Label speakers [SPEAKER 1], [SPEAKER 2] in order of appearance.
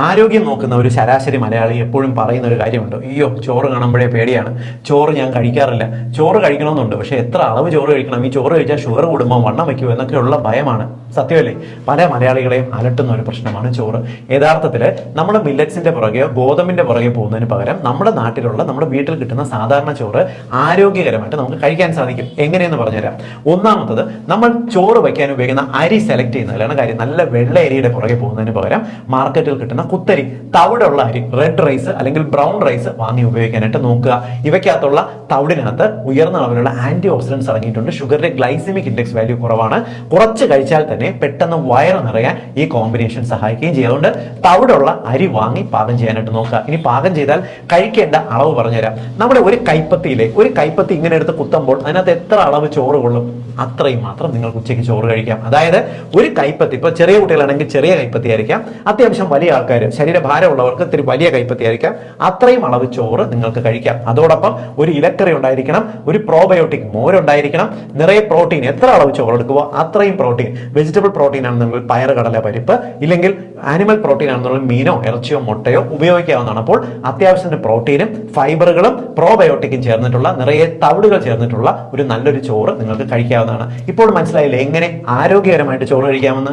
[SPEAKER 1] ആരോഗ്യം നോക്കുന്ന ഒരു ശരാശരി മലയാളി എപ്പോഴും പറയുന്ന ഒരു കാര്യമുണ്ട്. അയ്യോ, ചോറ് കാണുമ്പോഴേ പേടിയാണ്, ചോറ് ഞാൻ കഴിക്കാറില്ല. ചോറ് കഴിക്കണമെന്നുണ്ട്, പക്ഷെ എത്ര അളവ് ചോറ് കഴിക്കണം, ഈ ചോറ് കഴിച്ചാൽ ഷുഗർ കൂടുമ്പോൾ വണ്ണം വയ്ക്കുമോ എന്നൊക്കെയുള്ള ഭയമാണ്. സത്യമല്ലേ? പല മലയാളികളെയും അലട്ടുന്ന ഒരു പ്രശ്നമാണ് ചോറ്. യഥാർത്ഥത്തിൽ നമ്മൾ മില്ലറ്റ്സിന്റെ പുറകെയോ ഗോതമ്പിന്റെ പുറകെ പോകുന്നതിന് പകരം നമ്മുടെ നാട്ടിലുള്ള നമ്മുടെ വീട്ടിൽ കിട്ടുന്ന സാധാരണ ചോറ് ആരോഗ്യകരമായിട്ട് നമുക്ക് കഴിക്കാൻ സാധിക്കും. എങ്ങനെയെന്ന് പറഞ്ഞുതരാം. ഒന്നാമത്തത്, നമ്മൾ ചോറ് വയ്ക്കാൻ ഉപയോഗിക്കുന്ന അരി സെലക്ട് ചെയ്യുന്നതിലാണ് കാര്യം. നല്ല വെള്ള അരിയുടെ പുറകെ പോകുന്നതിന് പകരം മാർക്കറ്റിൽ കിട്ടുന്ന കുത്തരി, തവിടുള്ള അരി, റെഡ് റൈസ് അല്ലെങ്കിൽ ബ്രൗൺ റൈസ് വാങ്ങി ഉപയോഗിക്കാനായിട്ട് നോക്കുക. ഇവയ്ക്കകത്തുള്ള തവിടിനകത്ത് ഉയർന്ന അളവിലുള്ള ആന്റി ഓക്സിഡൻസ് അടങ്ങിയിട്ടുണ്ട്. ഷുഗറിന്റെ ഗ്ലൈസിമിക് ഇൻഡെക്സ് വാല്യൂ കുറവാണ്. കുറച്ച് കഴിച്ചാൽ തന്നെ പെട്ടെന്ന് വയറ് നിറയാൻ ഈ കോമ്പിനേഷൻ സഹായിക്കുകയും ചെയ്യും. അതുകൊണ്ട് തവിടുള്ള അരി വാങ്ങി പാകം ചെയ്യാനായിട്ട് നോക്കുക. ഇനി പാകം ചെയ്താൽ കഴിക്കേണ്ട അളവ് പറഞ്ഞുതരാം. നമ്മുടെ ഒരു കൈപ്പത്തി ഇങ്ങനെ എടുത്ത് കുത്തുമ്പോൾ അതിനകത്ത് എത്ര അളവ് ചോറ് കൊള്ളും, അത്രയും മാത്രം നിങ്ങൾക്ക് ഉച്ചയ്ക്ക് ചോറ് കഴിക്കാം. അതായത് ഒരു കൈപ്പത്തി, ഇപ്പൊ ചെറിയ കുട്ടികളാണെങ്കിൽ ചെറിയ കൈപ്പത്തി ആയിരിക്കാം, അത്യാവശ്യം വലിയ ആൾക്കാർ, ശരീരഭാരമുള്ളവർക്ക് ഇത്തിരി വലിയ കൈപ്പത്തി ആയിരിക്കാം, അത്രയും അളവ് ചോറ് നിങ്ങൾക്ക് കഴിക്കാം. അതോടൊപ്പം ഒരു ഇലക്കറി ഉണ്ടായിരിക്കണം, ഒരു പ്രോബയോട്ടിക് മോരുണ്ടായിരിക്കണം, നിറയെ പ്രോട്ടീൻ. എത്ര അളവ് ചോറ് എടുക്കുമോ അത്രയും പ്രോട്ടീൻ. വെജിറ്റബിൾ പ്രോട്ടീൻ ആണെന്നുണ്ടെങ്കിൽ പയർ, കടല, പരിപ്പ്, ഇല്ലെങ്കിൽ ആനിമൽ പ്രോട്ടീൻ ആണെന്നുണ്ടെങ്കിൽ മീനോ ഇറച്ചിയോ മുട്ടയോ ഉപയോഗിക്കാവുന്നതാണ്. അപ്പോൾ അത്യാവശ്യത്തിന് പ്രോട്ടീനും ഫൈബറുകളും പ്രോബയോട്ടിക്കും ചേർന്നിട്ടുള്ള, നിറയെ തവിടുകൾ ചേർന്നിട്ടുള്ള ഒരു നല്ലൊരു ചോറ് നിങ്ങൾക്ക് കഴിക്കാവുന്നതാണ്. ഇപ്പോൾ മനസ്സിലായില്ലേ എങ്ങനെ ആരോഗ്യകരമായിട്ട് ചോറ് കഴിക്കാമെന്ന്?